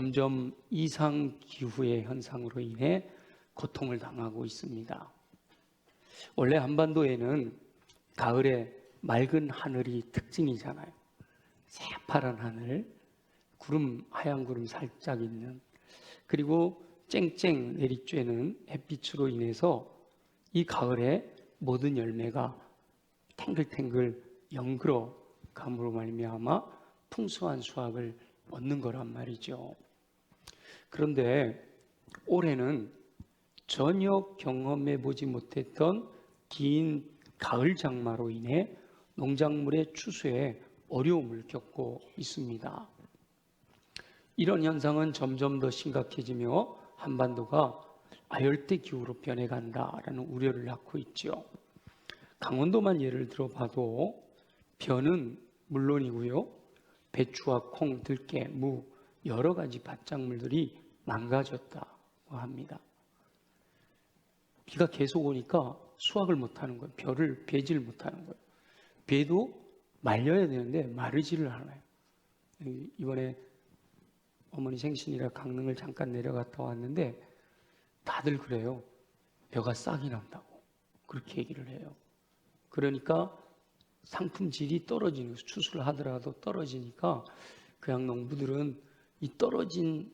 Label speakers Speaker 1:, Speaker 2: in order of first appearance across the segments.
Speaker 1: 점점 이상 기후의 현상으로 인해 고통을 당하고 있습니다. 원래 한반도에는 가을에 맑은 하늘이 특징이잖아요. 새파란 하늘, 하얀 구름 살짝 있는, 그리고 쨍쨍 내리쬐는 햇빛으로 인해서 이 가을에 모든 열매가 탱글탱글 연그러 감으로 말미암아 풍성한 수확을 얻는 거란 말이죠. 그런데 올해는 전혀 경험해 보지 못했던 긴 가을 장마로 인해 농작물의 추수에 어려움을 겪고 있습니다. 이런 현상은 점점 더 심각해지며 한반도가 아열대 기후로 변해간다라는 우려를 낳고 있죠. 강원도만 예를 들어봐도 벼는 물론이고요, 배추와 콩, 들깨, 무 여러 가지 밭작물들이 망가졌다고 합니다. 비가 계속 오니까 수확을 못하는 거예요. 벼를 베지를 못하는 거예요. 배도 말려야 되는데 마르지를 않아요. 이번에 어머니 생신이라 강릉을 잠깐 내려갔다 왔는데 다들 그래요. 벼가 싹이 난다고 그렇게 얘기를 해요. 그러니까 상품 질이 떨어지는, 추수를 하더라도 떨어지니까 그냥 농부들은 이 떨어진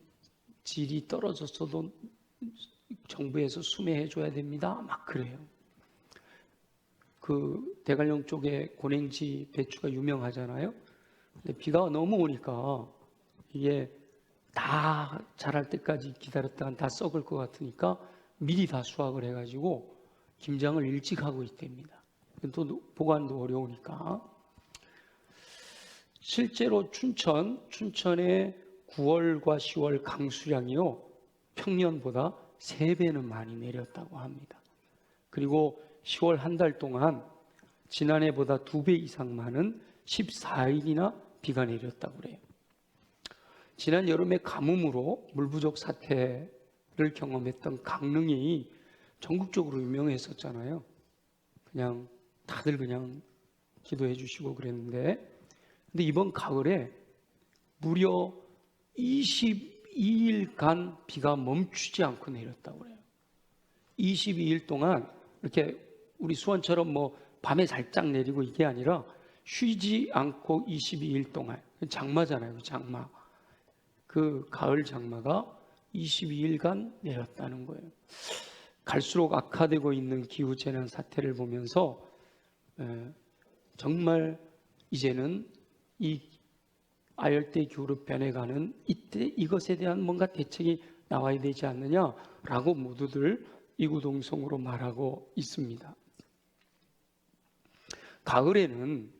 Speaker 1: 질이 떨어졌어도 정부에서 수매해 줘야 됩니다. 막 그래요. 그 대관령 쪽에 고랭지 배추가 유명하잖아요. 근데 비가 너무 오니까 이게 다 자랄 때까지 기다렸다간 다 썩을 것 같으니까 미리 다 수확을 해가지고 김장을 일찍 하고 있답니다. 또 보관도 어려우니까. 실제로 춘천의 9월과 10월 강수량이요, 평년보다 3배는 많이 내렸다고 합니다. 그리고 10월 한 달 동안 지난해보다 2배 이상 많은 14일이나 비가 내렸다고 그래요. 지난 여름에 가뭄으로 물 부족 사태를 경험했던 강릉이 전국적으로 유명했었잖아요. 다들 기도해 주시고 그랬는데, 근데 이번 가을에 무려 22일간 비가 멈추지 않고 내렸다고 그래요. 22일 동안 이렇게 우리 수원처럼 밤에 살짝 내리고 이게 아니라 쉬지 않고 22일 동안, 장마잖아요. 장마. 그 가을 장마가 22일간 내렸다는 거예요. 갈수록 악화되고 있는 기후재난 사태를 보면서 정말 이제는 이 아열대 기후로 변해가는 이때 이것에 대한 뭔가 대책이 나와야 되지 않느냐라고 모두들 이구동성으로 말하고 있습니다. 가을에는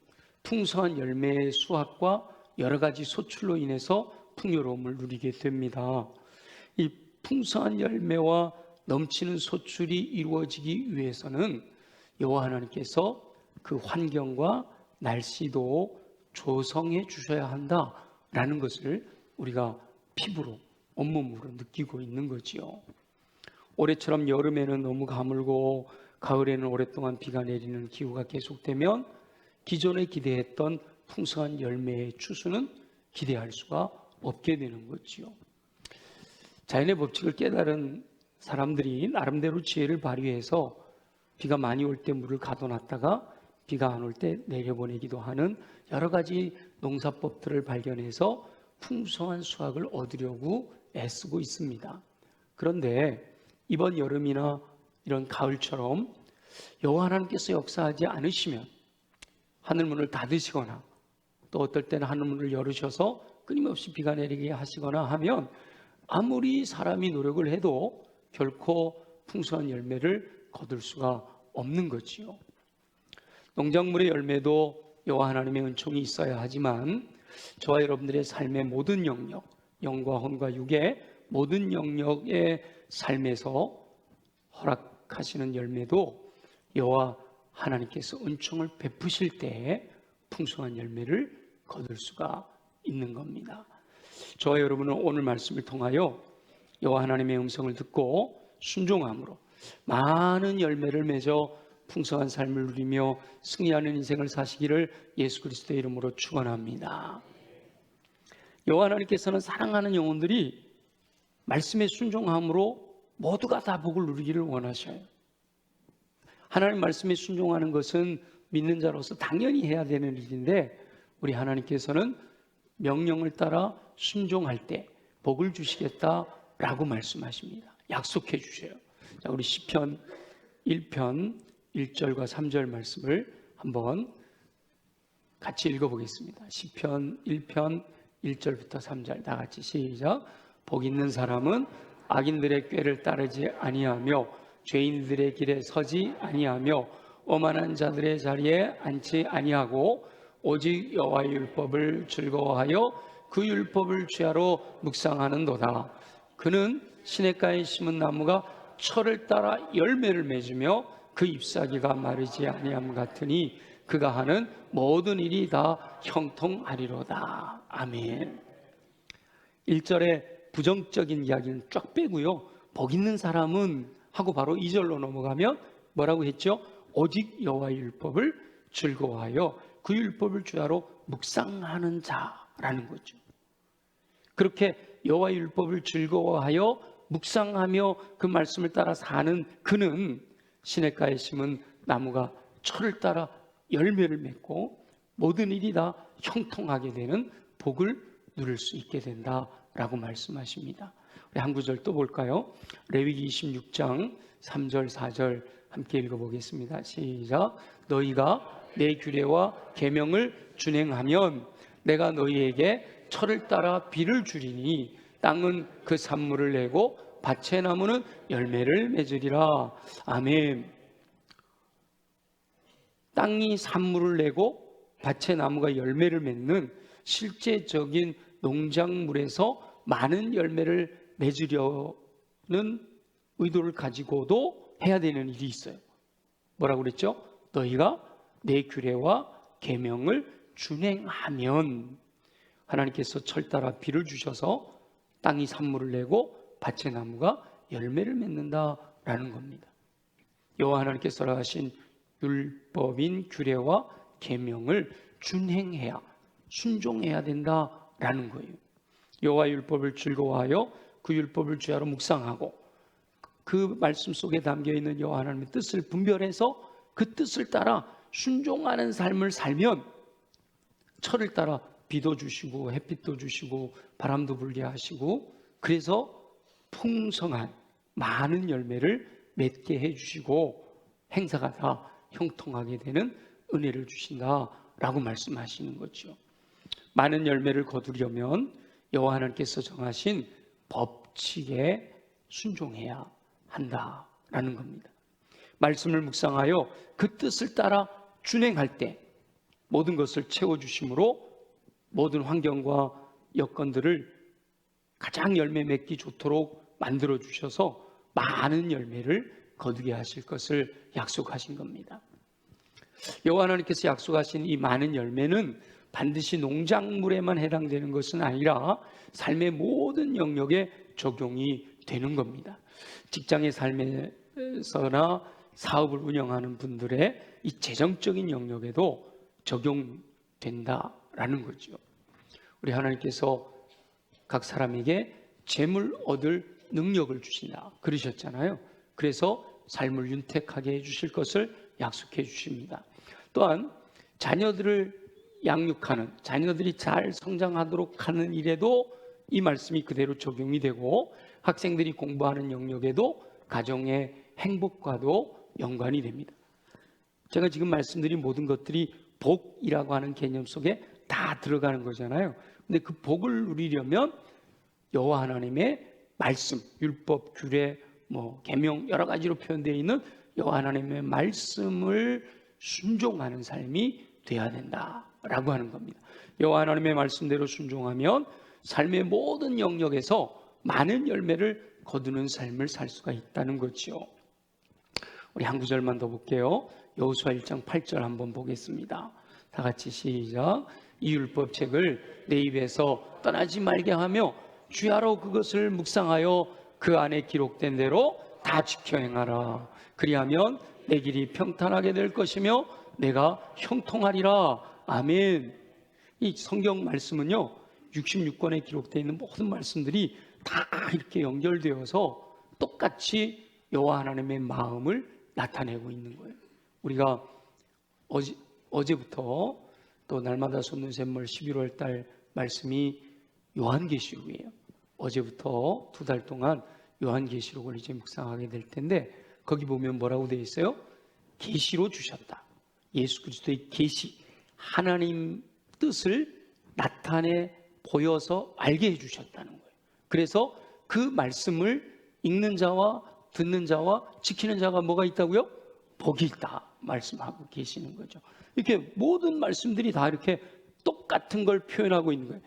Speaker 1: 풍성한 열매의 수확과 여러 가지 소출로 인해서 풍요로움을 누리게 됩니다. 이 풍성한 열매와 넘치는 소출이 이루어지기 위해서는 여호와 하나님께서 그 환경과 날씨도 조성해 주셔야 한다라는 것을 우리가 피부로, 온몸으로 느끼고 있는 거지요. 올해처럼 여름에는 너무 가물고 가을에는 오랫동안 비가 내리는 기후가 계속되면 기존에 기대했던 풍성한 열매의 추수는 기대할 수가 없게 되는 거지요. 자연의 법칙을 깨달은 사람들이 나름대로 지혜를 발휘해서 비가 많이 올 때 물을 가둬놨다가 비가 안 올 때 내려보내기도 하는 여러 가지 농사법들을 발견해서 풍성한 수확을 얻으려고 애쓰고 있습니다. 그런데 이번 여름이나 이런 가을처럼 여호와 하나님께서 역사하지 않으시면 하늘문을 닫으시거나 또 어떨 때는 하늘문을 열으셔서 끊임없이 비가 내리게 하시거나 하면 아무리 사람이 노력을 해도 결코 풍성한 열매를 거둘 수가 없는 거지요. 농작물의 열매도 여호와 하나님의 은총이 있어야 하지만 저와 여러분들의 삶의 모든 영역, 영과 혼과 육의 모든 영역의 삶에서 허락하시는 열매도 여호와 하나님께서 은총을 베푸실 때에 풍성한 열매를 거둘 수가 있는 겁니다. 저와 여러분은 오늘 말씀을 통하여 여호와 하나님의 음성을 듣고 순종함으로 많은 열매를 맺어 풍성한 삶을 누리며 승리하는 인생을 사시기를 예수 그리스도의 이름으로 축원합니다. 여호와 하나님께서는 사랑하는 영혼들이 말씀에 순종함으로 모두가 다 복을 누리기를 원하셔요. 하나님 말씀에 순종하는 것은 믿는 자로서 당연히 해야 되는 일인데 우리 하나님께서는 명령을 따라 순종할 때 복을 주시겠다라고 말씀하십니다. 약속해 주셔요. 자, 우리 시편 1편 1절과 3절 말씀을 한번 같이 읽어보겠습니다. 시편 1편 1절부터 3절 다 같이 시작. 복 있는 사람은 악인들의 꾀를 따르지 아니하며 죄인들의 길에 서지 아니하며 오만한 자들의 자리에 앉지 아니하고 오직 여호와의 율법을 즐거워하여 그 율법을 주야로 묵상하는도다. 그는 시냇가에 심은 나무가 철을 따라 열매를 맺으며 그 잎사귀가 마르지 아니함 같으니 그가 하는 모든 일이 다 형통하리로다. 아멘. 1절에 부정적인 이야기는 쫙 빼고요. 복 있는 사람은 하고 바로 2절로 넘어가면 뭐라고 했죠? 오직 여호와의 율법을 즐거워하여 그 율법을 주야로 묵상하는 자라는 거죠. 그렇게 여호와의 율법을 즐거워하여 묵상하며 그 말씀을 따라 사는 그는 시냇가에 심은 나무가 철을 따라 열매를 맺고 모든 일이 다 형통하게 되는 복을 누릴 수 있게 된다라고 말씀하십니다. 우리 한 구절 또 볼까요? 레위기 26장 3절 4절 함께 읽어보겠습니다. 시작. 너희가 내 규례와 계명을 준행하면 내가 너희에게 철을 따라 비를 주리니 땅은 그 산물을 내고 밭의 나무는 열매를 맺으리라. 아멘. 땅이 산물을 내고 밭의 나무가 열매를 맺는 실제적인 농작물에서 많은 열매를 맺으려는 의도를 가지고도 해야 되는 일이 있어요. 뭐라고 그랬죠? 너희가 내 규례와 계명을 준행하면 하나님께서 철 따라 비를 주셔서 땅이 산물을 내고 밭의 나무가 열매를 맺는다라는 겁니다. 여호와 하나님께서 하신 율법인 규례와 계명을 준행해야 순종해야 된다라는 거예요. 여호와 율법을 즐거워하여 그 율법을 주야로 묵상하고 그 말씀 속에 담겨있는 여호와 하나님의 뜻을 분별해서 그 뜻을 따라 순종하는 삶을 살면 철을 따라 비도 주시고 햇빛도 주시고 바람도 불게 하시고 그래서 풍성한 많은 열매를 맺게 해주시고 행사가 다 형통하게 되는 은혜를 주신다라고 말씀하시는 거죠. 많은 열매를 거두려면 여호와 하나님께서 정하신 법칙에 순종해야 한다라는 겁니다. 말씀을 묵상하여 그 뜻을 따라 준행할 때 모든 것을 채워주심으로 모든 환경과 여건들을 가장 열매 맺기 좋도록 만들어 주셔서 많은 열매를 거두게 하실 것을 약속하신 겁니다. 여호와 하나님께서 약속하신 이 많은 열매는 반드시 농작물에만 해당되는 것은 아니라 삶의 모든 영역에 적용이 되는 겁니다. 직장의 삶에서나 사업을 운영하는 분들의 이 재정적인 영역에도 적용된다라는 거죠. 우리 하나님께서 각 사람에게 재물 얻을 능력을 주신다 그러셨잖아요. 그래서 삶을 윤택하게 해주실 것을 약속해 주십니다. 또한 자녀들을 양육하는, 자녀들이 잘 성장하도록 하는 일에도 이 말씀이 그대로 적용이 되고 학생들이 공부하는 영역에도 가정의 행복과도 연관이 됩니다. 제가 지금 말씀드린 모든 것들이 복이라고 하는 개념 속에 다 들어가는 거잖아요. 근데 그 복을 누리려면 여호와 하나님의 말씀, 율법, 규례, 계명 여러 가지로 표현되어 있는 여호와 하나님의 말씀을 순종하는 삶이 돼야 된다라고 하는 겁니다. 여호와 하나님의 말씀대로 순종하면 삶의 모든 영역에서 많은 열매를 거두는 삶을 살 수가 있다는 거죠. 우리 한 구절만 더 볼게요. 여호수아 1장 8절 한번 보겠습니다. 다 같이 시작. 이 율법책을 내 입에서 떠나지 말게 하며 주야로 그것을 묵상하여 그 안에 기록된 대로 다 지켜 행하라. 그리하면 내 길이 평탄하게 될 것이며 내가 형통하리라. 아멘. 이 성경 말씀은요 66권에 기록되어 있는 모든 말씀들이 다 이렇게 연결되어서 똑같이 여호와 하나님의 마음을 나타내고 있는 거예요. 우리가 어제부터 또 날마다 솟는 샘물 11월 달 말씀이 요한계시록이에요. 어제부터 2달 동안 요한계시록을 이제 묵상하게 될 텐데, 거기 보면 뭐라고 되어 있어요? 계시로 주셨다. 예수 그리스도의 계시, 하나님 뜻을 나타내 보여서 알게 해주셨다는 거예요. 그래서 그 말씀을 읽는 자와 듣는 자와 지키는 자가 뭐가 있다고요? 복이 있다 말씀하고 계시는 거죠. 이렇게 모든 말씀들이 다 이렇게 똑같은 걸 표현하고 있는 거예요.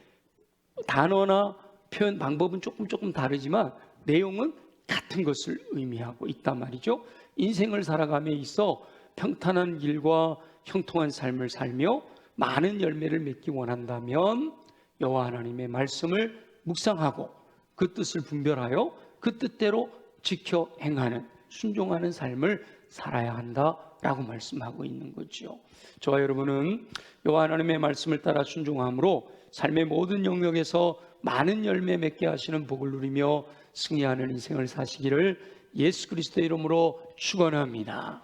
Speaker 1: 단어나 표현 방법은 조금 다르지만 내용은 같은 것을 의미하고 있단 말이죠. 인생을 살아감에 있어 평탄한 길과 형통한 삶을 살며 많은 열매를 맺기 원한다면 여호와 하나님의 말씀을 묵상하고 그 뜻을 분별하여 그 뜻대로 지켜 행하는, 순종하는 삶을 살아야 한다라고 말씀하고 있는 거죠. 저와 여러분은 여호와 하나님의 말씀을 따라 순종함으로 삶의 모든 영역에서 많은 열매 맺게 하시는 복을 누리며 승리하는 인생을 사시기를 예수 그리스도의 이름으로 축원합니다.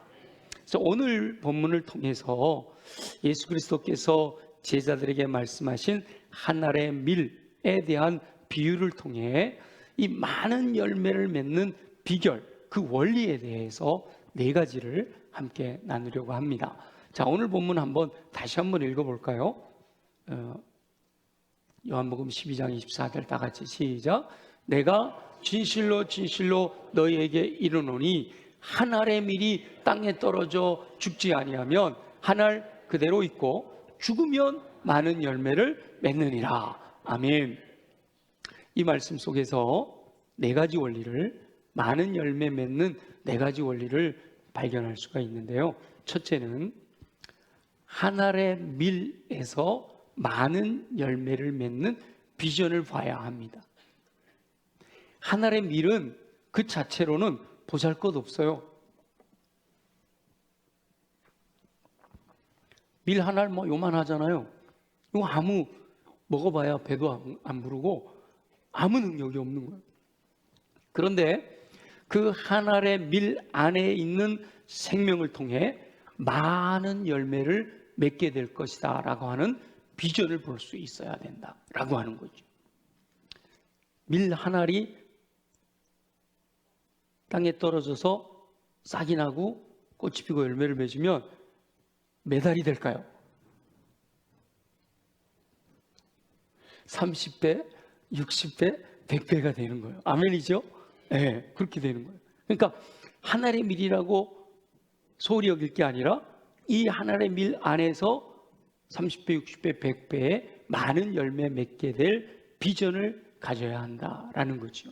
Speaker 1: 그래서 오늘 본문을 통해서 예수 그리스도께서 제자들에게 말씀하신 한 알의 밀에 대한 비유를 통해 이 많은 열매를 맺는 비결, 그 원리에 대해서 4가지를 함께 나누려고 합니다. 자, 오늘 본문 다시 한번 읽어볼까요? 요한복음 12장 24절 다 같이 시작. 내가 진실로 진실로 너희에게 이르노니 한 알의 밀이 땅에 떨어져 죽지 아니하면 한 알 그대로 있고 죽으면 많은 열매를 맺느니라. 아멘. 이 말씀 속에서 4가지 원리를, 많은 열매 맺는 4가지 원리를 발견할 수가 있는데요. 첫째는 한 알의 밀에서 많은 열매를 맺는 비전을 봐야 합니다. 한 알의 밀은 그 자체로는 보잘것없어요. 밀 한 알 요만하잖아요. 이거 아무 먹어봐야 배도 안 부르고 아무 능력이 없는 거예요. 그런데 그 한 알의 밀 안에 있는 생명을 통해 많은 열매를 맺게 될 것이다 라고 하는 비전을 볼 수 있어야 된다 라고 하는 거죠. 밀 한 알이 땅에 떨어져서 싹이 나고 꽃이 피고 열매를 맺으면 몇 알이 될까요? 30배, 60배, 100배가 되는 거예요. 아멘이죠? 네, 그렇게 되는 거예요. 그러니까 한 알의 밀이라고 소홀히 여길 게 아니라 이 한 알의 밀 안에서 30배, 60배, 100배의 많은 열매 맺게 될 비전을 가져야 한다라는 거죠.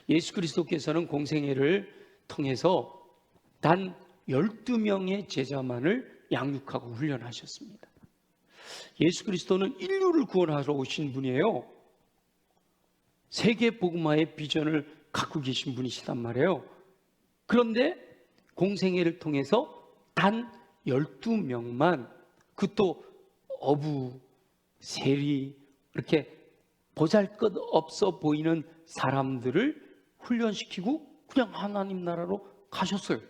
Speaker 1: 예수 그리스도께서는 공생애를 통해서 단 12명의 제자만을 양육하고 훈련하셨습니다. 예수 그리스도는 인류를 구원하러 오신 분이에요. 세계 복음화의 비전을 갖고 계신 분이시단 말이에요. 그런데 공생애를 통해서 단 12명만, 그것도 어부, 세리, 이렇게 보잘것없어 보이는 사람들을 훈련시키고 그냥 하나님 나라로 가셨어요.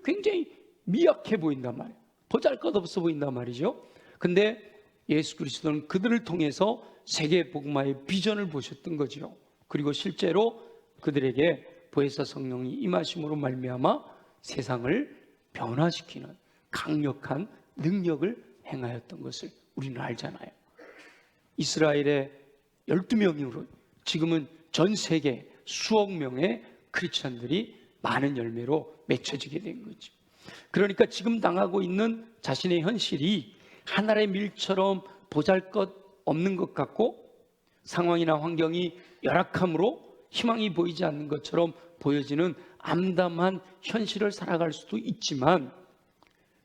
Speaker 1: 굉장히 미약해 보인단 말이에요. 보잘것없어 보인단 말이죠. 근데 예수 그리스도는 그들을 통해서 세계 복음화의 비전을 보셨던 거죠. 그리고 실제로 그들에게 보혜사 성령이 임하심으로 말미암아 세상을 변화시키는 강력한 능력을 행하였던 것을 우리는 알잖아요. 이스라엘의 12명으로 지금은 전 세계 수억 명의 크리스천들이 많은 열매로 맺혀지게 된 거죠. 그러니까 지금 당하고 있는 자신의 현실이 하늘의 밀처럼 보잘것 없는 것 같고 상황이나 환경이 열악함으로 희망이 보이지 않는 것처럼 보여지는 암담한 현실을 살아갈 수도 있지만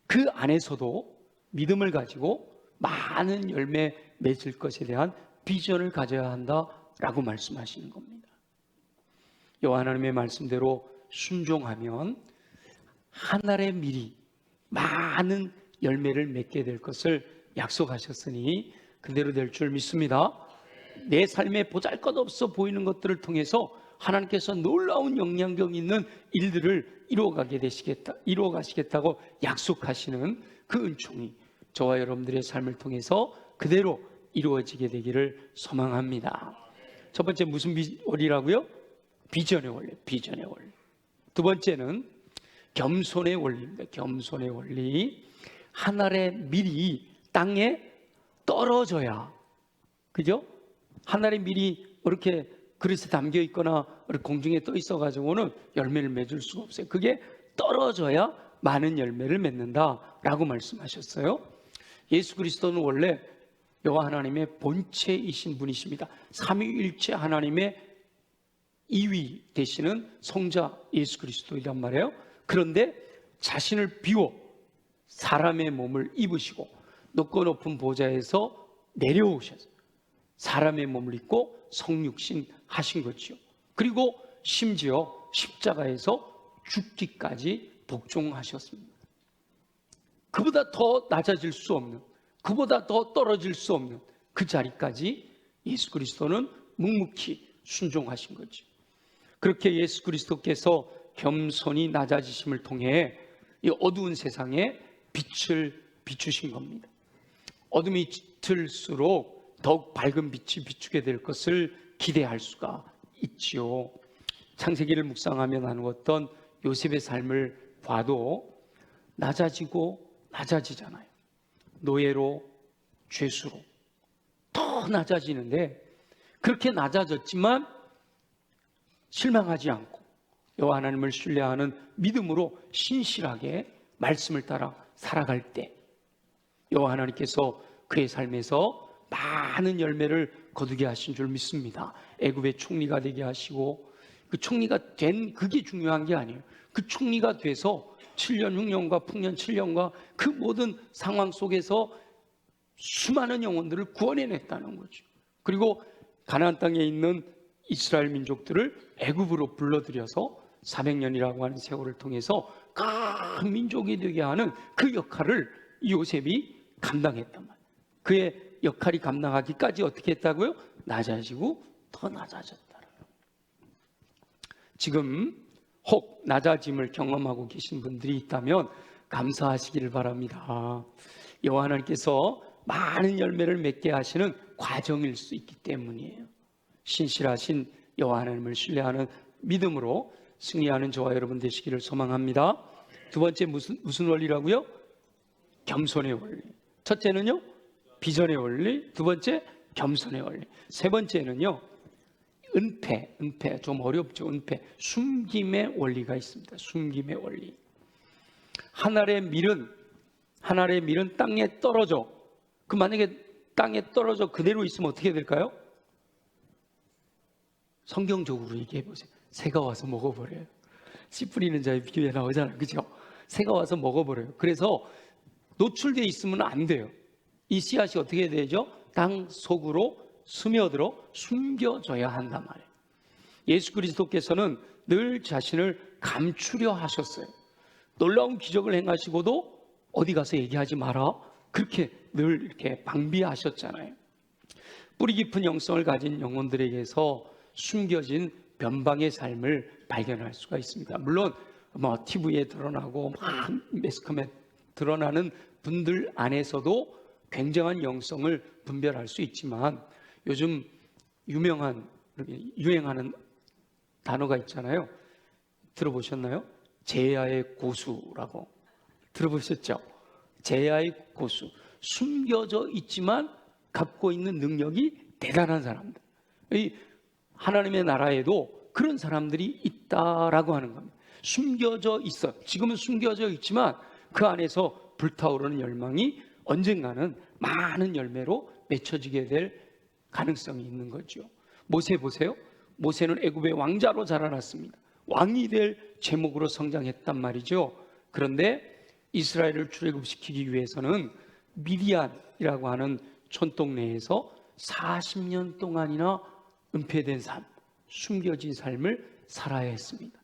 Speaker 1: 그 안에서도 믿음을 가지고 많은 열매 맺을 것에 대한 비전을 가져야 한다라고 말씀하시는 겁니다. 여호와 하나님의 말씀대로 순종하면 한 알의 밀이 많은 열매를 맺게 될 것을 약속하셨으니 그대로 될 줄 믿습니다. 내 삶에 보잘것없어 보이는 것들을 통해서 하나님께서 놀라운 영향력 있는 일들을 이루어 가시겠다고 약속하시는 그 은총이 저와 여러분들의 삶을 통해서 그대로 이루어지게 되기를 소망합니다. 첫 번째 무슨 원리라고요? 비전의 원리, 비전의 원리. 두 번째는 겸손의 원리입니다. 겸손의 원리. 하늘의 밀이 땅에 떨어져야, 그죠? 하늘의 밀이 이렇게 그릇에 담겨 있거나 공중에 떠 있어 가지고는 열매를 맺을 수가 없어요. 그게 떨어져야 많은 열매를 맺는다라고 말씀하셨어요. 예수 그리스도는 원래 여호와 하나님의 본체이신 분이십니다. 삼위일체 하나님의 2위 되시는 성자 예수 그리스도이란 말이에요. 그런데 자신을 비워 사람의 몸을 입으시고 높고 높은 보좌에서 내려오셔서 사람의 몸을 입고 성육신 하신 거지요. 그리고 심지어 십자가에서 죽기까지 복종하셨습니다. 그보다 더 낮아질 수 없는, 그보다 더 떨어질 수 없는 그 자리까지 예수 그리스도는 묵묵히 순종하신 거죠. 그렇게 예수 그리스도께서 겸손히 낮아지심을 통해 이 어두운 세상에 빛을 비추신 겁니다. 어둠이 짙을수록 더욱 밝은 빛이 비추게 될 것을 기대할 수가 있지요. 창세기를 묵상하며 나누었던 요셉의 삶을 봐도 낮아지고 낮아지잖아요. 노예로, 죄수로 더 낮아지는데, 그렇게 낮아졌지만 실망하지 않고 여호와 하나님을 신뢰하는 믿음으로 신실하게 말씀을 따라 살아갈 때 여호와 하나님께서 그의 삶에서 많은 열매를 거두게 하신 줄 믿습니다. 애굽의 총리가 되게 하시고, 그 총리가 된 그게 중요한 게 아니에요. 그 총리가 돼서 7년 흉년과 풍년 7년과 그 모든 상황 속에서 수많은 영혼들을 구원해냈다는 거죠. 그리고 가나안 땅에 있는 이스라엘 민족들을 애굽으로 불러들여서 400년이라고 하는 세월을 통해서 큰 민족이 되게 하는 그 역할을 요셉이 감당했단 말이에요. 그의 역할이 감당하기까지 어떻게 했다고요? 낮아지고 더 낮아졌다는 거예요. 지금 혹 낮아짐을 경험하고 계신 분들이 있다면 감사하시기를 바랍니다. 여호와 하나님께서 많은 열매를 맺게 하시는 과정일 수 있기 때문이에요. 신실하신 여호와 하나님을 신뢰하는 믿음으로 승리하는 저와 여러분 되시기를 소망합니다. 두 번째 무슨 원리라고요? 겸손의 원리. 첫째는요, 비전의 원리. 두 번째, 겸손의 원리. 세 번째는요, 은폐. 좀 어렵죠. 은폐. 숨김의 원리가 있습니다. 숨김의 원리. 하늘의 밀은 땅에 떨어져. 그 만약에 땅에 떨어져 그대로 있으면 어떻게 될까요? 성경적으로 얘기해 보세요. 새가 와서 먹어버려요. 씨 뿌리는 자의 비유에 나오잖아요. 그죠? 새가 와서 먹어버려요. 그래서 노출되어 있으면 안 돼요. 이 씨앗이 어떻게 되죠? 땅 속으로 스며들어 숨겨져야 한단 말이에요. 예수 그리스도께서는 늘 자신을 감추려 하셨어요. 놀라운 기적을 행하시고도 어디 가서 얘기하지 마라, 그렇게 늘 이렇게 방비하셨잖아요. 뿌리 깊은 영성을 가진 영혼들에게서 숨겨진 변방의 삶을 발견할 수가 있습니다. 물론 TV에 드러나고 매스컴에 드러나는 분들 안에서도 굉장한 영성을 분별할 수 있지만, 요즘 유행하는 단어가 있잖아요. 들어보셨나요? 제야의 고수라고 들어보셨죠? 제야의 고수. 숨겨져 있지만 갖고 있는 능력이 대단한 사람들. 이 하나님의 나라에도 그런 사람들이 있다라고 하는 겁니다. 숨겨져 있어. 지금은 숨겨져 있지만 그 안에서 불타오르는 열망이 언젠가는 많은 열매로 맺혀지게 될 가능성이 있는 거죠. 모세 보세요. 모세는 애굽의 왕자로 자라났습니다. 왕이 될 제목으로 성장했단 말이죠. 그런데 이스라엘을 출애굽시키기 위해서는 미디안이라고 하는 촌동네에서 40년 동안이나 은폐된 삶, 숨겨진 삶을 살아야 했습니다.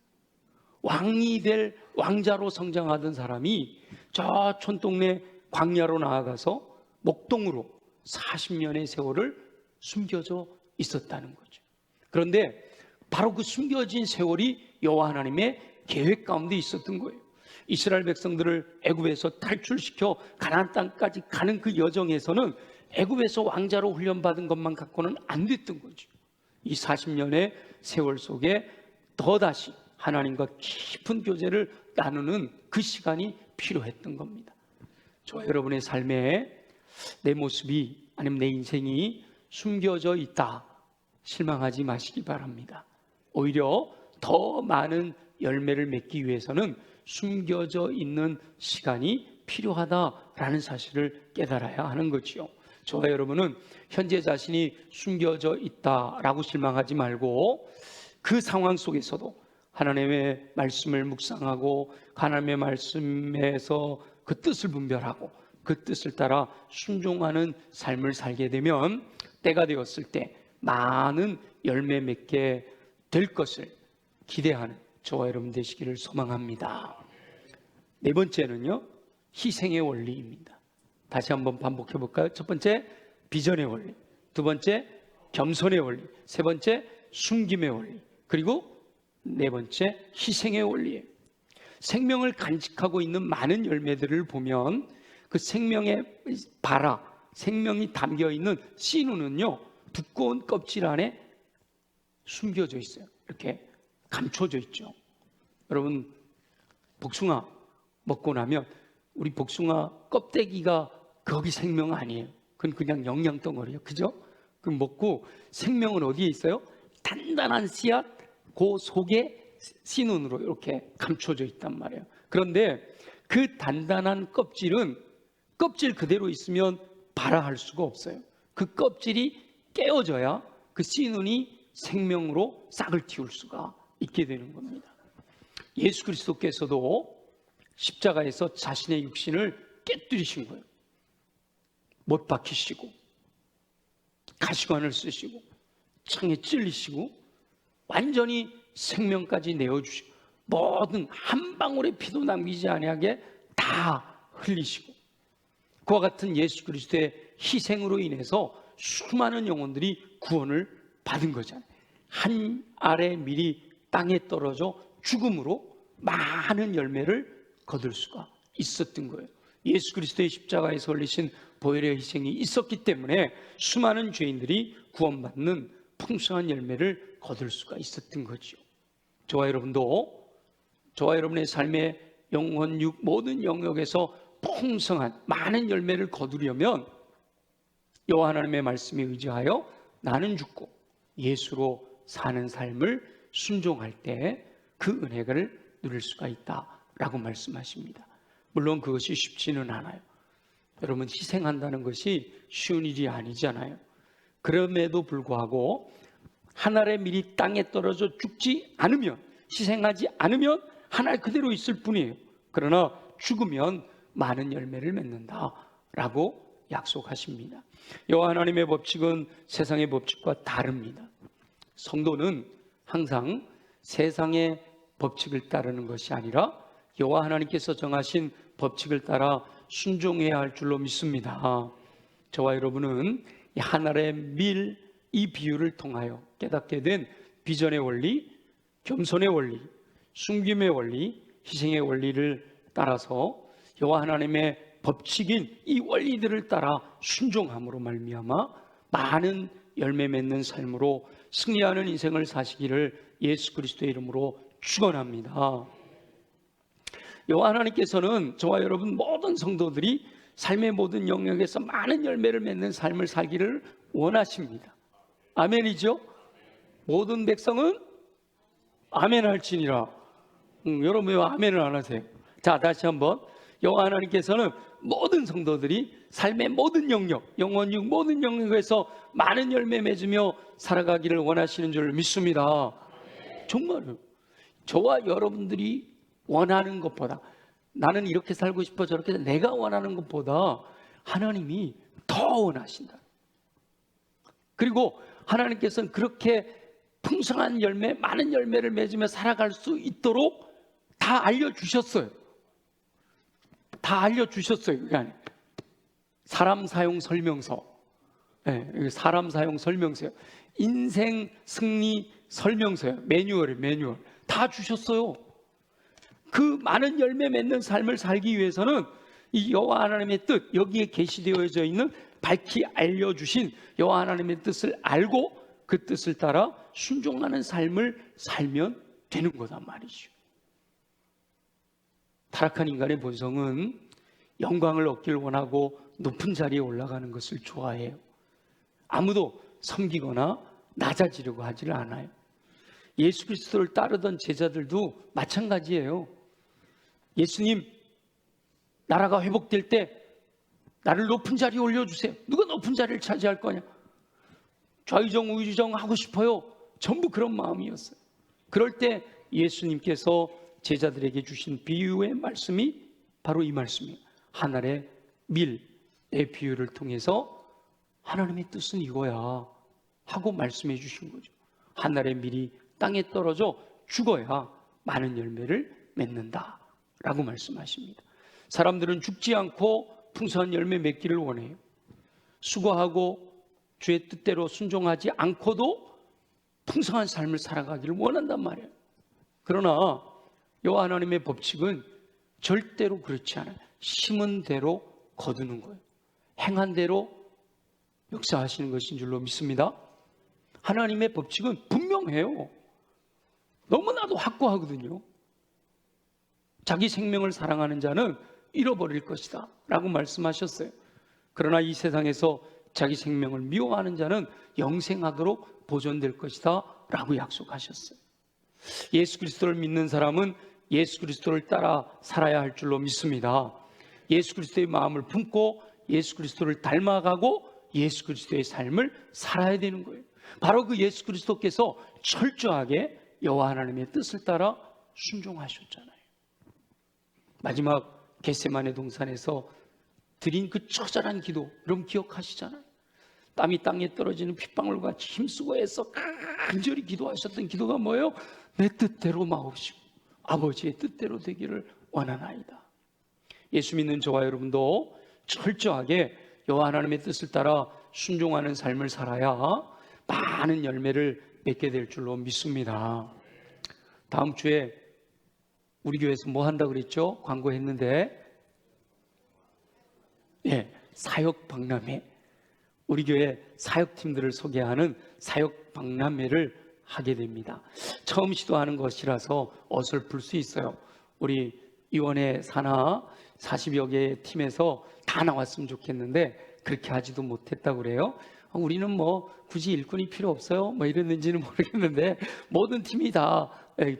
Speaker 1: 왕이 될 왕자로 성장하던 사람이 저 촌동네 광야로 나아가서 목동으로 40년의 세월을 숨겨져 있었다는 거죠. 그런데 바로 그 숨겨진 세월이 여호와 하나님의 계획 가운데 있었던 거예요. 이스라엘 백성들을 애굽에서 탈출시켜 가나안 땅까지 가는 그 여정에서는 애굽에서 왕자로 훈련받은 것만 갖고는 안 됐던 거죠. 이 40년의 세월 속에 더다시 하나님과 깊은 교제를 나누는 그 시간이 필요했던 겁니다. 저와 여러분의 삶에 내 모습이 아니면 내 인생이 숨겨져 있다 실망하지 마시기 바랍니다. 오히려 더 많은 열매를 맺기 위해서는 숨겨져 있는 시간이 필요하다라는 사실을 깨달아야 하는 거지요. 저와 여러분은 현재 자신이 숨겨져 있다라고 실망하지 말고 그 상황 속에서도 하나님의 말씀을 묵상하고 하나님의 말씀에서 그 뜻을 분별하고 그 뜻을 따라 순종하는 삶을 살게 되면 때가 되었을 때 많은 열매 맺게 될 것을 기대하는 저와 여러분 되시기를 소망합니다. 네 번째는요, 희생의 원리입니다. 다시 한번 반복해 볼까요? 첫 번째, 비전의 원리. 두 번째, 겸손의 원리. 세 번째, 숨김의 원리. 그리고 네 번째, 희생의 원리예요. 생명을 간직하고 있는 많은 열매들을 보면 그 생명의 발화, 생명이 담겨 있는 씨누는요, 두꺼운 껍질 안에 숨겨져 있어요. 이렇게 감춰져 있죠. 여러분, 복숭아 먹고 나면 우리 복숭아 껍데기가 거기 생명 아니에요. 그건 그냥 영양덩어리예요. 그죠? 그럼 먹고 생명은 어디에 있어요? 단단한 씨앗, 그 속에 씨눈으로 이렇게 감춰져 있단 말이에요. 그런데 그 단단한 껍질은 껍질 그대로 있으면 발화할 수가 없어요. 그 껍질이 깨어져야 그 씨눈이 생명으로 싹을 틔울 수가 있게 되는 겁니다. 예수 그리스도께서도 십자가에서 자신의 육신을 깨뜨리신 거예요. 못 박히시고 가시관을 쓰시고 창에 찔리시고 완전히 생명까지 내어주시고 모든 한 방울의 피도 남기지 아니하게 다 흘리시고 그와 같은 예수 그리스도의 희생으로 인해서 수많은 영혼들이 구원을 받은 거잖아요. 한 알의 밀이 땅에 떨어져 죽음으로 많은 열매를 거둘 수가 있었던 거예요. 예수 그리스도의 십자가에서 흘리신 보혈의 희생이 있었기 때문에 수많은 죄인들이 구원받는 풍성한 열매를 거둘 수가 있었던 거죠. 저와 여러분도 저와 여러분의 삶의 영혼, 모든 영역에서 풍성한 많은 열매를 거두려면 여호와 하나님의 말씀에 의지하여 나는 죽고 예수로 사는 삶을 순종할 때 그 은혜를 누릴 수가 있다라고 말씀하십니다. 물론 그것이 쉽지는 않아요. 여러분, 희생한다는 것이 쉬운 일이 아니잖아요. 그럼에도 불구하고 한 알의 밀이 땅에 떨어져 죽지 않으면, 희생하지 않으면 한 알 그대로 있을 뿐이에요. 그러나 죽으면 많은 열매를 맺는다라고 약속하십니다. 여호와 하나님의 법칙은 세상의 법칙과 다릅니다. 성도는 항상 세상의 법칙을 따르는 것이 아니라 여호와 하나님께서 정하신 법칙을 따라 순종해야 할 줄로 믿습니다. 저와 여러분은 이 한 알의 밀, 이 비유를 통하여 깨닫게 된 비전의 원리, 겸손의 원리, 숨김의 원리, 희생의 원리를 따라서 여호와 하나님의 법칙인 이 원리들을 따라 순종함으로 말미암아 많은 열매 맺는 삶으로 승리하는 인생을 사시기를 예수 그리스도의 이름으로 축원합니다. 여호와 하나님께서는 저와 여러분 모든 성도들이 삶의 모든 영역에서 많은 열매를 맺는 삶을 살기를 원하십니다. 아멘이죠? 모든 백성은 아멘할지니라. 여러분 왜 아멘을 안 하세요? 자, 다시 한번. 여호와 하나님께서는 모든 성도들이 삶의 모든 영역, 영혼 중 모든 영역에서 많은 열매 맺으며 살아가기를 원하시는 줄 믿습니다. 정말요. 저와 여러분들이 원하는 것보다, 나는 이렇게 살고 싶어 저렇게 내가 원하는 것보다 하나님이 더 원하신다. 그리고 하나님께서는 그렇게 풍성한 열매, 많은 열매를 맺으며 살아갈 수 있도록 다 알려주셨어요. 다 알려주셨어요. 그게 아니에요. 사람 사용 설명서. 네, 사람 사용 설명서요. 인생 승리 설명서예요. 매뉴얼 다 주셨어요. 그 많은 열매 맺는 삶을 살기 위해서는 이 여호와 하나님의 뜻, 여기에 계시되어져 있는 밝히 알려주신 여호와 하나님의 뜻을 알고 그 뜻을 따라 순종하는 삶을 살면 되는 거단 말이죠. 타락한 인간의 본성은 영광을 얻길 원하고 높은 자리에 올라가는 것을 좋아해요. 아무도 섬기거나 낮아지려고 하지를 않아요. 예수 그리스도를 따르던 제자들도 마찬가지예요. 예수님, 나라가 회복될 때 나를 높은 자리에 올려주세요. 누가 높은 자리를 차지할 거냐? 좌의정 우의정 하고 싶어요. 전부 그런 마음이었어요. 그럴 때 예수님께서 제자들에게 주신 비유의 말씀이 바로 이 말씀이에요. 한 알의 밀의 비유를 통해서 하나님의 뜻은 이거야 하고 말씀해 주신 거죠. 한 알의 밀이 땅에 떨어져 죽어야 많은 열매를 맺는다 라고 말씀하십니다. 사람들은 죽지 않고 풍성한 열매 맺기를 원해요. 수고하고 주의 뜻대로 순종하지 않고도 풍성한 삶을 살아가기를 원한단 말이에요. 그러나 여호와 하나님의 법칙은 절대로 그렇지 않아요. 심은 대로 거두는 거예요. 행한 대로 역사하시는 것인 줄로 믿습니다. 하나님의 법칙은 분명해요. 너무나도 확고하거든요. 자기 생명을 사랑하는 자는 잃어버릴 것이다 라고 말씀하셨어요. 그러나 이 세상에서 자기 생명을 미워하는 자는 영생하도록 보존될 것이다 라고 약속하셨어요. 예수 그리스도를 믿는 사람은 예수 그리스도를 따라 살아야 할 줄로 믿습니다. 예수 그리스도의 마음을 품고 예수 그리스도를 닮아가고 예수 그리스도의 삶을 살아야 되는 거예요. 바로 그 예수 그리스도께서 철저하게 여호와 하나님의 뜻을 따라 순종하셨잖아요. 마지막 겟세마네 동산에서 드린 그 처절한 기도, 여러분 기억하시잖아요. 땀이 땅에 떨어지는 핏방울같이 힘쓰고 애써 간절히 기도하셨던 기도가 뭐예요? 내 뜻대로 마옵시고 아버지의 뜻대로 되기를 원하나이다. 예수 믿는 저와 여러분도 철저하게 여호와 하나님의 뜻을 따라 순종하는 삶을 살아야 많은 열매를 맺게 될 줄로 믿습니다. 다음 주에 우리 교회에서 뭐 한다고 그랬죠? 광고했는데 사역 박람회, 우리 교회 사역팀들을 소개하는 사역 박람회를 하게 됩니다. 처음 시도하는 것이라서 어설플 수 있어요. 우리 이원의 산하 40여 개의 팀에서 다 나왔으면 좋겠는데 그렇게 하지도 못했다고 그래요. 우리는 뭐 굳이 일꾼이 필요 없어요 뭐 이랬는지는 모르겠는데 모든 팀이 다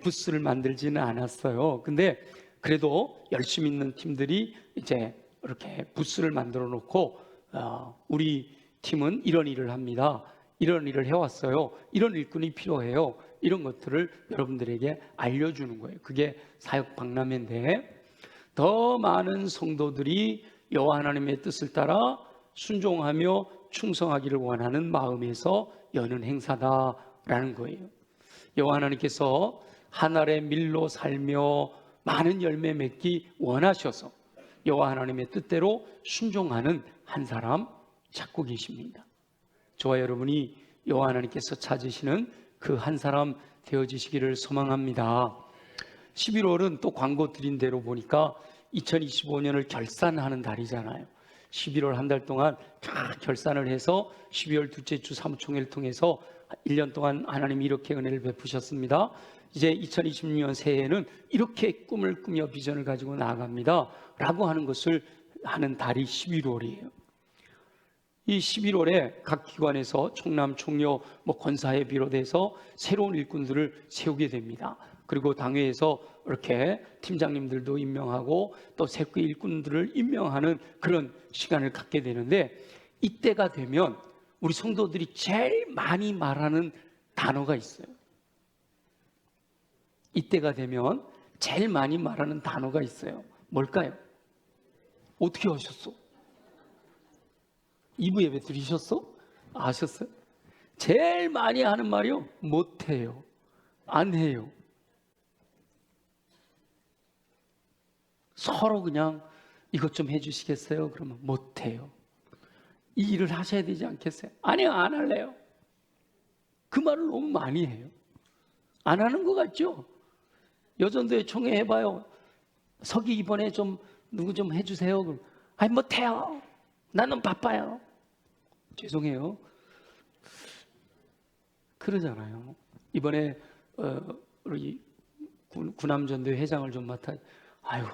Speaker 1: 부스를 만들지는 않았어요. 근데 그래도 열심히 있는 팀들이 이제 이렇게 부스를 만들어 놓고 우리 팀은 이런 일을 합니다. 이런 일을 해왔어요. 이런 일꾼이 필요해요. 이런 것들을 여러분들에게 알려주는 거예요. 그게 사역 박람회인데 더 많은 성도들이 여호와 하나님의 뜻을 따라 순종하며 충성하기를 원하는 마음에서 여는 행사다라는 거예요. 여호와 하나님께서 한 알의 밀로 살며 많은 열매 맺기 원하셔서 여호와 하나님의 뜻대로 순종하는 한 사람 찾고 계십니다. 저와 여러분이 여호와 하나님께서 찾으시는 그 한 사람 되어지시기를 소망합니다. 11월은 또 광고 드린 대로 보니까 2025년을 결산하는 달이잖아요. 11월 한 달 동안 다 결산을 해서 12월 둘째 주 사무총회를 통해서 1년 동안 하나님이 이렇게 은혜를 베푸셨습니다. 이제 2026년 새해에는 이렇게 꿈을 꾸며 비전을 가지고 나아갑니다 라고 하는 것을 하는 달이 11월이에요. 이 11월에 각 기관에서 총남, 총료, 권사에 비롯해서 새로운 일꾼들을 세우게 됩니다. 그리고 당회에서 이렇게 팀장님들도 임명하고 또 새그 일꾼들을 임명하는 그런 시간을 갖게 되는데 이때가 되면 우리 성도들이 제일 많이 말하는 단어가 있어요. 이때가 되면 제일 많이 말하는 단어가 있어요. 뭘까요? 어떻게 하셨어? 2부 예배 들으셨어? 아셨어요? 제일 많이 하는 말이요. 못해요. 안 해요. 서로 그냥 이것 좀 해주시겠어요? 그러면 못해요. 이 일을 하셔야 되지 않겠어요? 아니요, 안 할래요. 그 말을 너무 많이 해요. 안 하는 것 같죠? 여전도에 총회 해봐요. 서기 이번에 좀 누구 좀 해주세요. 그럼 아니 못해요. 나는 바빠요. 죄송해요. 그러잖아요. 이번에 우리 구남전도회 회장을 좀 맡아. 아유,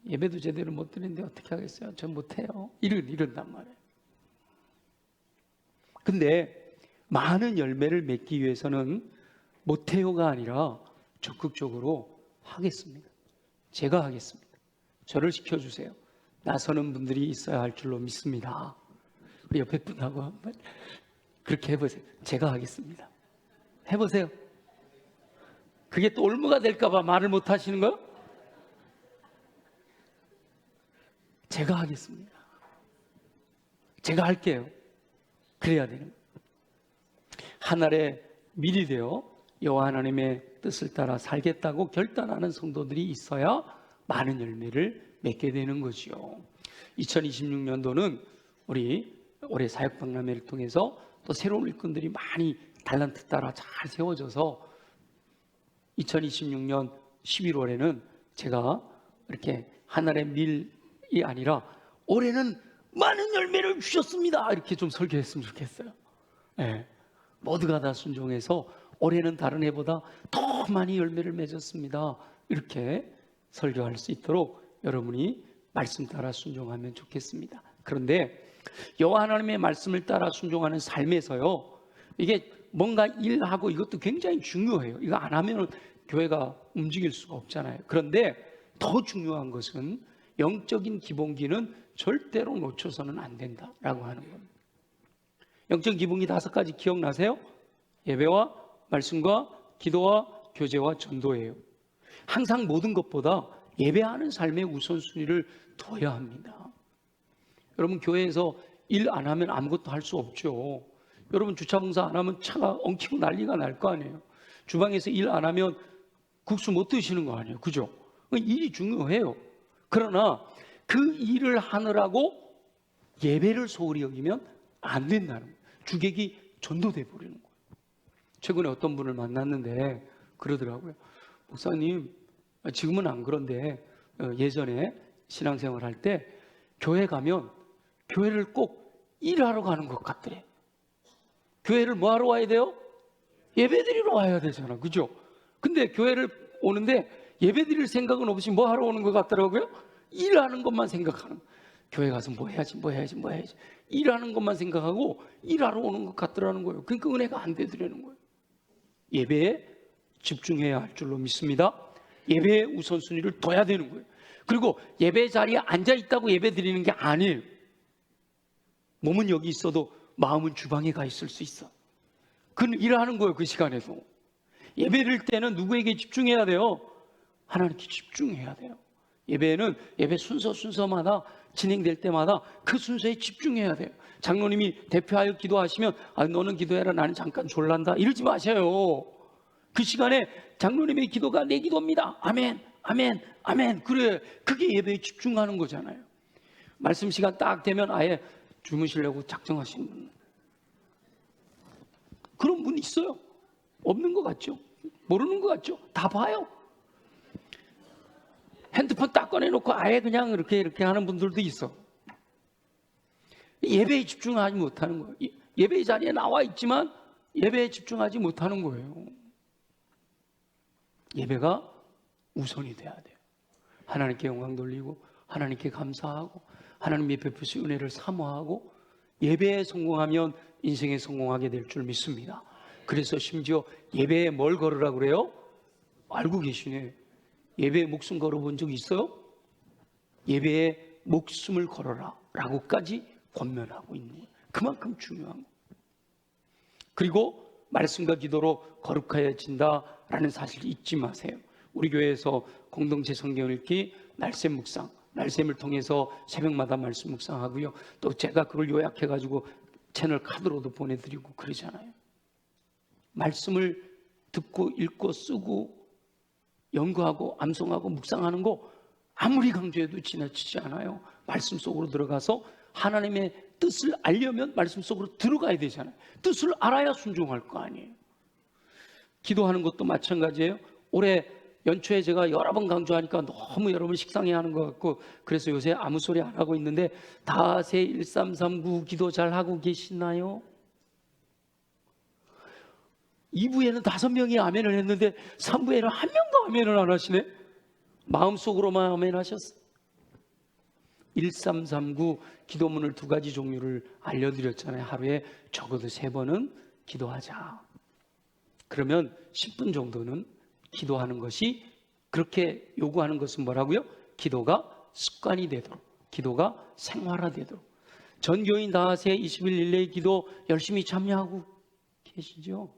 Speaker 1: 예배도 제대로 못 드리는데 어떻게 하겠어요? 전 못해요. 이런단 말이에요. 근데 많은 열매를 맺기 위해서는 못해요가 아니라 적극적으로 하겠습니다. 제가 하겠습니다. 저를 시켜주세요. 나서는 분들이 있어야 할 줄로 믿습니다. 우리 옆에 분하고 한번 그렇게 해보세요. 제가 하겠습니다. 해보세요. 그게 또 올무가 될까봐 말을 못 하시는 거요? 제가 하겠습니다. 제가 할게요. 그래야 되는 거예요. 하늘에 밀이 되어 여호와 하나님의 뜻을 따라 살겠다고 결단하는 성도들이 있어야 많은 열매를 맺게 되는 거지요. 2026년도는 우리 올해 사역박람회를 통해서 또 새로운 일꾼들이 많이 달란트 따라 잘 세워져서 2026년 11월에는 제가 이렇게 하늘의 밀이 아니라 올해는 많은 열매를 주셨습니다. 이렇게 좀 설교했으면 좋겠어요. 네. 모두가 다 순종해서 올해는 다른 해보다 더 많이 열매를 맺었습니다. 이렇게 설교할 수 있도록 여러분이 말씀 따라 순종하면 좋겠습니다. 그런데 여호와 하나님의 말씀을 따라 순종하는 삶에서요, 이게 뭔가 일하고 이것도 굉장히 중요해요. 이거 안 하면 교회가 움직일 수가 없잖아요. 그런데 더 중요한 것은 영적인 기본기는 절대로 놓쳐서는 안 된다라고 하는 겁니다. 영적 기본기 5가지 기억나세요? 예배와 말씀과 기도와 교제와 전도예요. 항상 모든 것보다 예배하는 삶의 우선순위를 둬야 합니다. 여러분, 교회에서 일 안 하면 아무것도 할 수 없죠. 여러분, 주차 봉사 안 하면 차가 엉키고 난리가 날 거 아니에요. 주방에서 일 안 하면 국수 못 드시는 거 아니에요. 그죠? 일이 중요해요. 그러나 그 일을 하느라고 예배를 소홀히 여기면 안 된다는 거예요. 주객이 전도돼 버리는 거예요. 최근에 어떤 분을 만났는데 그러더라고요. 목사님, 지금은 안 그런데 예전에 신앙생활 할 때 교회 가면 교회를 꼭 일하러 가는 것 같더래. 교회를 뭐 하러 와야 돼요? 예배 드리러 와야 되잖아. 그죠? 근데 교회를 오는데 예배 드릴 생각은 없이 뭐 하러 오는 것 같더라고요? 일하는 것만 생각하는 거예요. 교회 가서 뭐 해야지 일하는 것만 생각하고 일하러 오는 것 같더라는 거예요. 그러니까 은혜가 안 되더라는 거예요. 예배에 집중해야 할 줄로 믿습니다. 예배의 우선순위를 둬야 되는 거예요. 그리고 예배 자리에 앉아있다고 예배 드리는 게 아니에요. 몸은 여기 있어도 마음은 주방에 가 있을 수 있어. 그건 일하는 거예요. 그 시간에도. 예배 드릴 때는 누구에게 집중해야 돼요? 하나님께 집중해야 돼요. 예배는 예배 순서마다 진행될 때마다 그 순서에 집중해야 돼요. 장로님이 대표하여 기도하시면 너는 기도해라, 나는 잠깐 졸란다, 이러지 마세요. 그 시간에 장로님의 기도가 내 기도입니다. 아멘, 아멘, 아멘. 그래, 그게 예배에 집중하는 거잖아요. 말씀 시간 딱 되면 아예 주무시려고 작정하시는 분, 그런 분 있어요? 없는 것 같죠? 모르는 것 같죠? 다 봐요. 핸드폰 딱 꺼내놓고 아예 그냥 이렇게 하는 분들도 있어. 예배에 집중하지 못하는 거예요. 예배 자리에 나와 있지만 예배에 집중하지 못하는 거예요. 예배가 우선이 돼야 돼요. 하나님께 영광 돌리고 하나님께 감사하고 하나님이 베푸신 은혜를 사모하고 예배에 성공하면 인생에 성공하게 될 줄 믿습니다. 그래서 심지어 예배에 뭘 걸으라고 그래요? 알고 계시네. 예배에 목숨 걸어본 적 있어요? 예배에 목숨을 걸어라 라고까지 권면하고 있는 거예요. 그만큼 중요한 거예요. 그리고 말씀과 기도로 거룩해진다라는 사실을 잊지 마세요. 우리 교회에서 공동체 성경 읽기, 날샘 묵상, 날샘을 통해서 새벽마다 말씀 묵상하고요. 또 제가 그걸 요약해가지고 채널 카드로도 보내드리고 그러잖아요. 말씀을 듣고 읽고 쓰고 연구하고 암송하고 묵상하는 거 아무리 강조해도 지나치지 않아요. 말씀 속으로 들어가서 하나님의 뜻을 알려면 말씀 속으로 들어가야 되잖아요. 뜻을 알아야 순종할 거 아니에요. 기도하는 것도 마찬가지예요. 올해 연초에 제가 여러 번 강조하니까 너무 여러분 식상해하는 것 같고, 그래서 요새 아무 소리 안 하고 있는데, 다세 1339 기도 잘 하고 계시나요? 2부에는 5명이 아멘을 했는데 3부에는 한 명도 아멘을 안 하시네. 마음속으로만 아멘 하셨어요. 1339 기도문을 2가지 종류를 알려드렸잖아요. 하루에 적어도 3번은 기도하자. 그러면 10분 정도는 기도하는 것이, 그렇게 요구하는 것은 뭐라고요? 기도가 습관이 되도록, 기도가 생활화되도록. 전교인 다세 20일 릴레이 기도 열심히 참여하고 계시죠?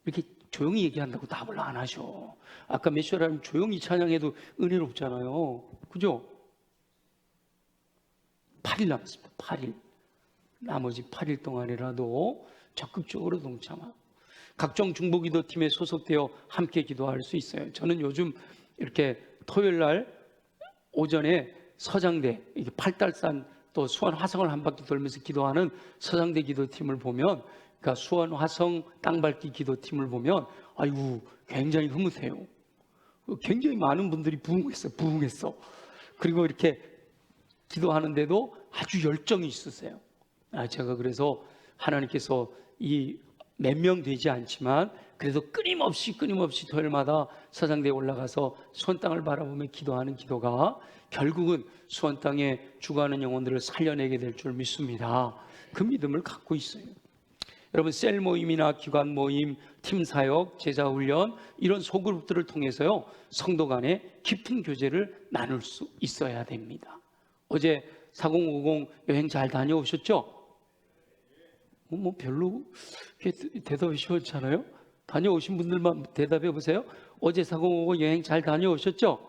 Speaker 1: 이렇게 조용히 얘기한다고 답을 안 하셔. 아까 몇 시간 하면 조용히 찬양해도 은혜롭잖아요. 그죠? 8일 남았습니다. 8일. 나머지 8일 동안이라도 적극적으로 동참하고 각종 중보기도팀에 소속되어 함께 기도할 수 있어요. 저는 요즘 이렇게 토요일 날 오전에 서장대, 팔달산 또 수원 화성을 한 바퀴 돌면서 기도하는 서장대 기도팀을 보면, 그러니까 수원 화성 땅밟기 기도팀을 보면 아이고 굉장히 흐뭇해요. 굉장히 많은 분들이 부흥했어. 그리고 이렇게 기도하는데도 아주 열정이 있으세요. 제가 그래서 하나님께서 이 몇 명 되지 않지만 그래도 끊임없이 토요일마다 서장대에 올라가서 수원 땅을 바라보며 기도하는 기도가 결국은 수원 땅에 죽어가는 영혼들을 살려내게 될 줄 믿습니다. 그 믿음을 갖고 있어요. 여러분, 셀 모임이나 기관 모임, 팀 사역, 제자 훈련, 이런 소그룹들을 통해서요, 성도 간에 깊은 교제를 나눌 수 있어야 됩니다. 어제 4050 여행 잘 다녀오셨죠? 뭐 별로 대답이 쉬웠잖아요. 다녀오신 분들만 대답해 보세요. 어제 4050 여행 잘 다녀오셨죠?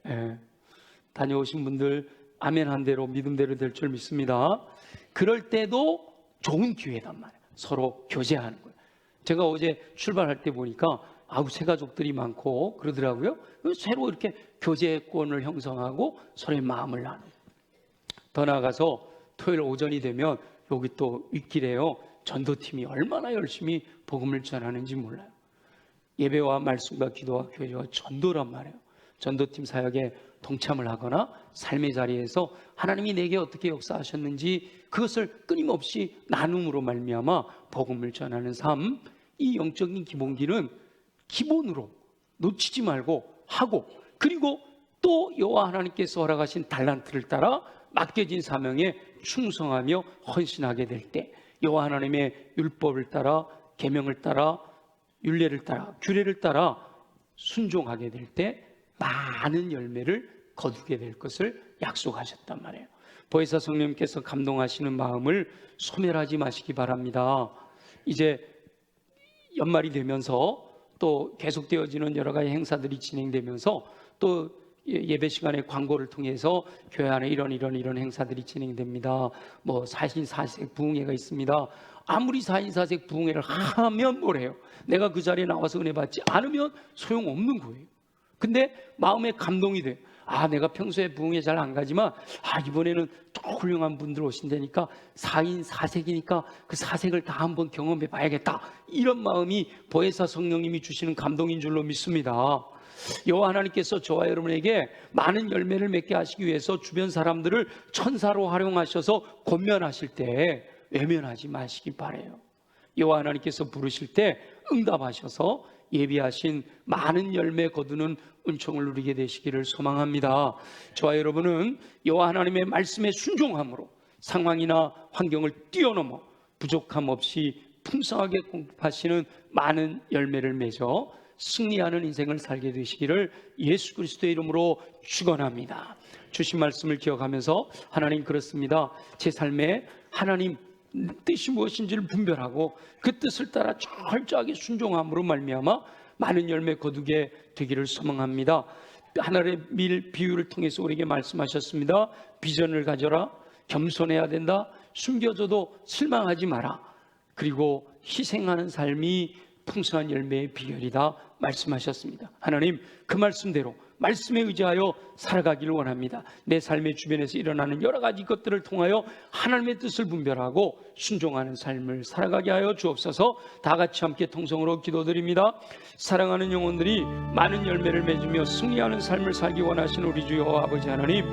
Speaker 1: 네. 다녀오신 분들 아멘 한 대로 믿음대로 될 줄 믿습니다. 그럴 때도 좋은 기회단 말이에요. 서로 교제하는 거예요. 제가 어제 출발할 때 보니까 새 가족들이 많고 그러더라고요. 새로 이렇게 교제권을 형성하고 서로의 마음을 나누고, 더 나아가서 토요일 오전이 되면 여기 또 윗길에요, 전도팀이 얼마나 열심히 복음을 전하는지 몰라요. 예배와 말씀과 기도와 교제와 전도란 말이에요. 전도팀 사역에 동참을 하거나 삶의 자리에서 하나님이 내게 어떻게 역사하셨는지 그것을 끊임없이 나눔으로 말미암아 복음을 전하는 삶, 이 영적인 기본기는 기본으로 놓치지 말고 하고, 그리고 또 여호와 하나님께서 허락하신 달란트를 따라 맡겨진 사명에 충성하며 헌신하게 될 때, 여호와 하나님의 율법을 따라, 계명을 따라, 율례를 따라, 규례를 따라 순종하게 될 때 많은 열매를 거두게 될 것을 약속하셨단 말이에요. 보혜사 성령님께서 감동하시는 마음을 소멸하지 마시기 바랍니다. 이제 연말이 되면서 또 계속되어지는 여러 가지 행사들이 진행되면서 또 예배 시간에 광고를 통해서 교회 안에 이런 행사들이 진행됩니다. 뭐 4인 4색 부흥회가 있습니다. 아무리 4인 4색 부흥회를 하면 뭐래요? 내가 그 자리에 나와서 은혜 받지 않으면 소용없는 거예요. 근데 마음에 감동이 돼. 내가 평소에 부흥회 잘 안 가지만 이번에는 또 훌륭한 분들 오신다니까 4인 4색이니까 그 4색을 다 한번 경험해 봐야겠다. 이런 마음이 보혜사 성령님이 주시는 감동인 줄로 믿습니다. 여호와 하나님께서 저와 여러분에게 많은 열매를 맺게 하시기 위해서 주변 사람들을 천사로 활용하셔서 권면하실 때 외면하지 마시기 바라요. 여호와 하나님께서 부르실 때 응답하셔서 예비하신 많은 열매 거두는 은총을 누리게 되시기를 소망합니다. 저와 여러분은 여호와 하나님의 말씀에 순종함으로 상황이나 환경을 뛰어넘어 부족함 없이 풍성하게 공급하시는 많은 열매를 맺어 승리하는 인생을 살게 되시기를 예수 그리스도의 이름으로 축원합니다. 주신 말씀을 기억하면서, 하나님 그렇습니다. 제 삶에 하나님 뜻이 무엇인지를 분별하고 그 뜻을 따라 철저하게 순종함으로 말미암아 많은 열매 거두게 되기를 소망합니다. 하나님의 비유를 통해서 우리에게 말씀하셨습니다. 비전을 가져라. 겸손해야 된다. 숨겨져도 실망하지 마라. 그리고 희생하는 삶이 풍성한 열매의 비결이다 말씀하셨습니다. 하나님, 그 말씀대로 말씀에 의지하여 살아가기를 원합니다. 내 삶의 주변에서 일어나는 여러 가지 것들을 통하여 하나님의 뜻을 분별하고 순종하는 삶을 살아가게 하여 주옵소서. 다 같이 함께 통성으로 기도드립니다. 사랑하는 영혼들이 많은 열매를 맺으며 승리하는 삶을 살기 원하시는 우리 주 여호와 아버지 하나님,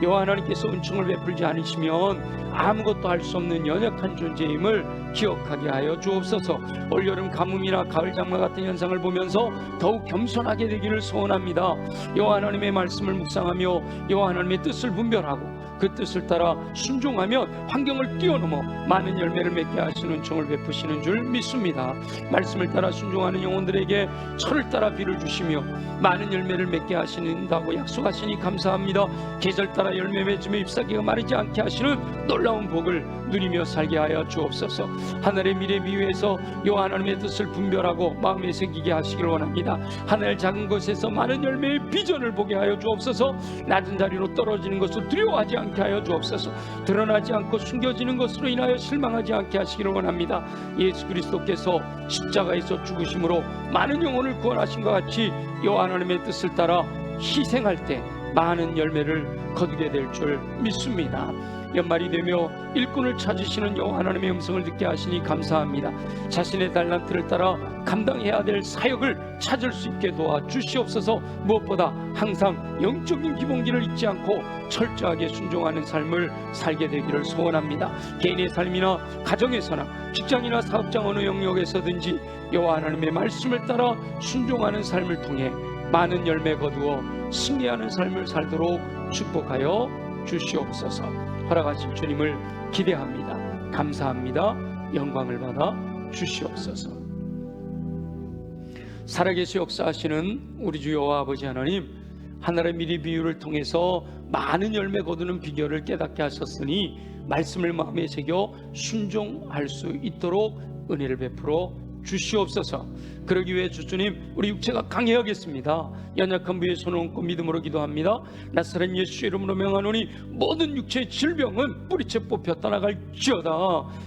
Speaker 1: 여호와 하나님께서 은총을 베풀지 않으시면 아무것도 할 수 없는 연약한 존재임을 기억하게 하여 주옵소서. 올여름 가뭄이나 가을 장마 같은 현상을 보면서 더욱 겸손하게 되기를 소원합니다. 여호와 하나님의 말씀을 묵상하며 여호와 하나님의 뜻을 분별하고 그 뜻을 따라 순종하면 환경을 뛰어넘어 많은 열매를 맺게 하시는 은총을 베푸시는 줄 믿습니다. 말씀을 따라 순종하는 영혼들에게 철을 따라 비를 주시며 많은 열매를 맺게 하신다고 약속하시니 감사합니다. 계절 따라 열매 맺으며 잎사귀가 마르지 않게 하시는 놀라운 복을 누리며 살게 하여 주옵소서. 하늘의 미래 비유에서 여호와 하나님의 뜻을 분별하고 마음에 새기게 하시길 원합니다. 하늘 작은 곳에서 많은 열매의 비전을 보게 하여 주옵소서. 낮은 자리로 떨어지는 것을 두려워하지 않게 하여 주옵소서. 드러나지 않고 숨겨지는 것으로 인하여 실망하지 않게 하시기를 원합니다. 예수 그리스도께서 십자가에서 죽으심으로 많은 영혼을 구원하신 것 같이 여호와 하나님의 뜻을 따라 희생할 때 많은 열매를 거두게 될 줄 믿습니다. 연말이 되며 일꾼을 찾으시는 여호와 하나님의 음성을 듣게 하시니 감사합니다. 자신의 달란트를 따라 감당해야 될 사역을 찾을 수 있게 도와 주시옵소서. 무엇보다 항상 영적인 기본기를 잊지 않고 철저하게 순종하는 삶을 살게 되기를 소원합니다. 개인의 삶이나 가정에서나 직장이나 사업장 어느 영역에서든지 여호와 하나님의 말씀을 따라 순종하는 삶을 통해 많은 열매 거두어 승리하는 삶을 살도록 축복하여 주시옵소서. 허락하실 주님을 기대합니다. 감사합니다. 영광을 받아 주시옵소서. 살아계시 역사하시는 우리 주 여호와 아버지 하나님, 하늘의 미리 비유를 통해서 많은 열매 거두는 비결을 깨닫게 하셨으니 말씀을 마음에 새겨 순종할 수 있도록 은혜를 베풀어 주시옵소서. 그러기 위해 주님, 우리 육체가 강해야겠습니다. 연약한 부에 손을 얹고 믿음으로 기도합니다. 나사렛 예수 이름으로 명하노니 모든 육체의 질병은 뿌리채 뽑혀 떠나갈지어다.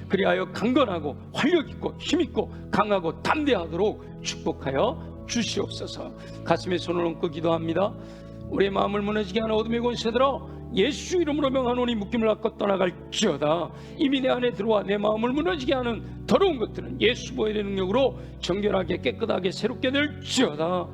Speaker 1: 그리하여 강건하고 활력있고 힘있고 강하고 담대하도록 축복하여 주시옵소서. 가슴에 손을 얹고 기도합니다. 우리의 마음을 무너지게 하는 어둠의 권세들아, 예수 이름으로 명하노니 묶임을 갖고 떠나갈지어다. 이미 내 안에 들어와 내 마음을 무너지게 하는 더러운 것들은 예수 보혈의 능력으로 정결하게 깨끗하게 새롭게 될지어다.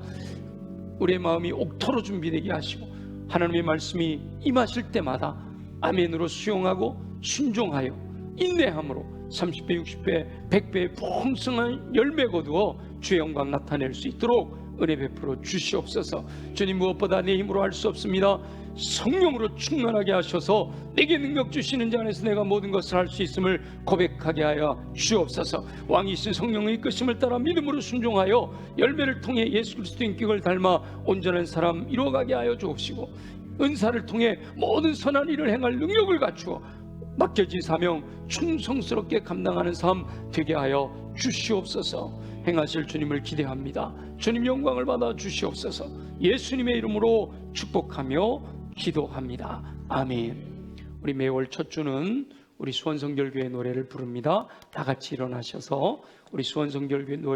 Speaker 1: 우리의 마음이 옥토로 준비되게 하시고 하나님의 말씀이 임하실 때마다 아멘으로 수용하고 순종하여 인내함으로 30배, 60배, 100배의 풍성한 열매 거두어 주의 영광 나타낼 수 있도록 은혜 베풀어 주시옵소서. 주님, 무엇보다 내 힘으로 할 수 없습니다. 성령으로 충만하게 하셔서 내게 능력 주시는 자 안에서 내가 모든 것을 할 수 있음을 고백하게 하여 주옵소서. 왕이신 성령의 이끄심을 따라 믿음으로 순종하여 열매를 통해 예수 그리스도의 인격을 닮아 온전한 사람 이루어가게 하여 주옵시고, 은사를 통해 모든 선한 일을 행할 능력을 갖추어 맡겨진 사명 충성스럽게 감당하는 삶 되게 하여 주시옵소서. 행하실 주님을 기대합니다. 주님 영광을 받아 주시옵소서. 예수님의 이름으로 축복하며 기도합니다. 아멘. 우리 매월 첫 주는 우리 수원성결교회 노래를 부릅니다. 다 같이 일어나셔서 우리 수원성결교회 노래